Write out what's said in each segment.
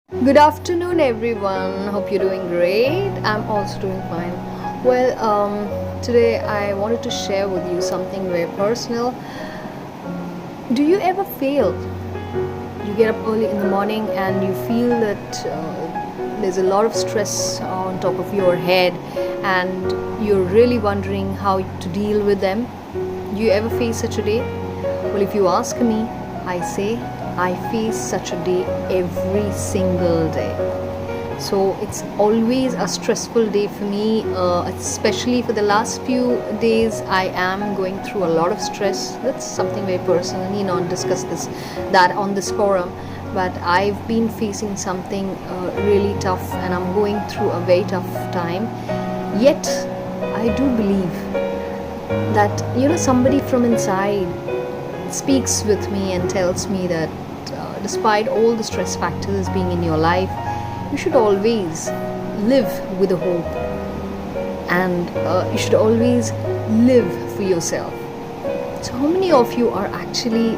Good afternoon, everyone. Hope you're doing great. I'm also doing fine. Today I wanted to share with you something very personal. Do you ever feel you get up early in the morning and you feel that there's a lot of stress on top of your head and you're really wondering how to deal with them? Do you ever face such a day? Well, if you ask me, I say I face such a day every single day. So it's always a stressful day for me, especially for the last few days. I am going through a lot of stress. That's something very personal. I need not discuss that on this forum. But I've been facing something really tough, and I'm going through a very tough time. Yet, I do believe that somebody from inside speaks with me and tells me that despite all the stress factors being in your life, you should always live with a hope, and you should always live for yourself. So how many of you are actually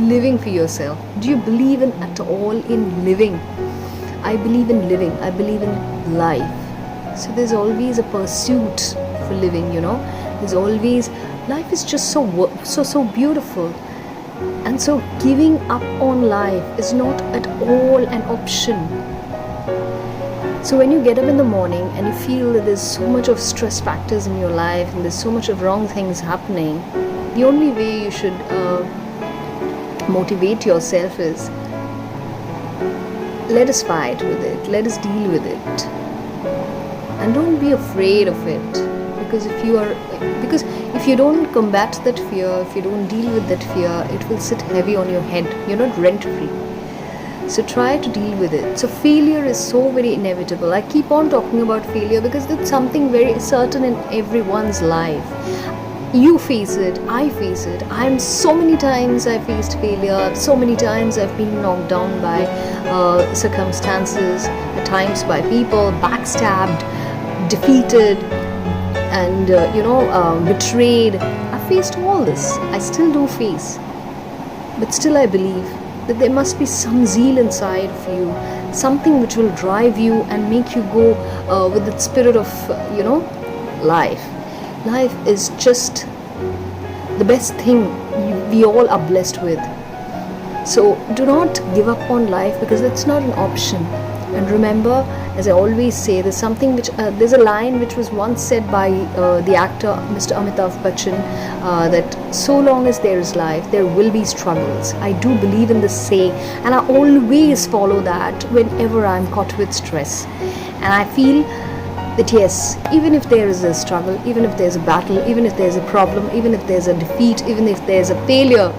living for yourself? Do you believe in at all in living? I believe in living. I believe in life. So there's always a pursuit for living, there's always, life is just so beautiful. And so giving up on life is not at all an option. So when you get up in the morning and you feel that there's so much of stress factors in your life and there's so much of wrong things happening, the only way you should motivate yourself is, let us fight with it, let us deal with it, and don't be afraid of it. Because if you don't combat that fear, if you don't deal with that fear, it will sit heavy on your head. You're not rent free. So try to deal with it. So failure is so very inevitable. I keep on talking about failure because it's something very certain in everyone's life. You face it, I face it. So many times I faced failure, so many times I've been knocked down by circumstances, at times by people, backstabbed, defeated, and betrayed. I faced all this. I still do face, but still I believe that there must be some zeal inside of you, something which will drive you and make you go with the spirit of life. Life is just the best thing we all are blessed with. So do not give up on life, because it's not an option. And remember, as I always say, there's a line which was once said by the actor Mr. Amitabh Bachchan, that so long as there is life, there will be struggles. I do believe in this saying, and I always follow that whenever I'm caught with stress. And I feel that yes, even if there is a struggle, even if there's a battle, even if there's a problem, even if there's a defeat, even if there's a failure,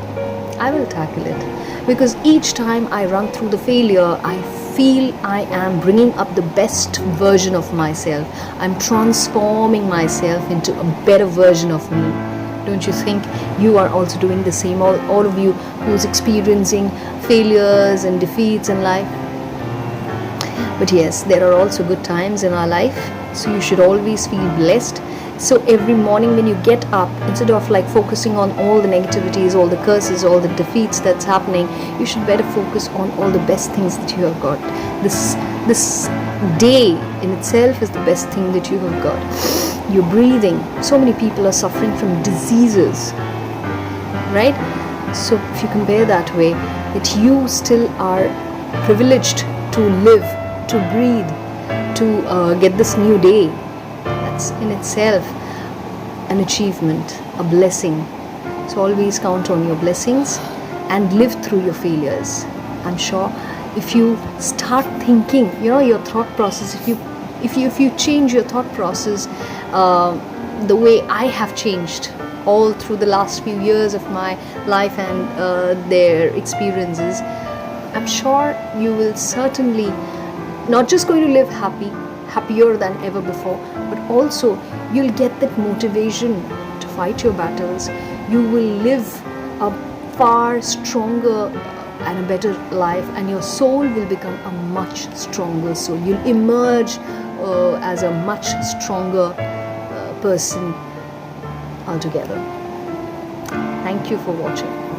I will tackle it. Because each time I run through the failure, I feel I am bringing up the best version of myself. I'm transforming myself into a better version of me. Don't you think you are also doing the same? All of you who's experiencing failures and defeats in life. But yes, there are also good times in our life. So you should always feel blessed. So every morning when you get up, instead of focusing on all the negativities, all the curses, all the defeats that's happening, you should better focus on all the best things that you have got. This day in itself is the best thing that you have got. You're breathing. So many people are suffering from diseases, right? So if you compare that way, that you still are privileged to live, to breathe, to get this new day, that's in itself an achievement, a blessing. So always count on your blessings and live through your failures. I'm sure if you start thinking, your thought process, if you change your thought process the way I have changed all through the last few years of my life and their experiences, I'm sure you will certainly not just going to live happier than ever before, but also you'll get that motivation to fight your battles. You will live a far stronger and a better life, and your soul will become a much stronger soul. You'll emerge as a much stronger person altogether. Thank you for watching.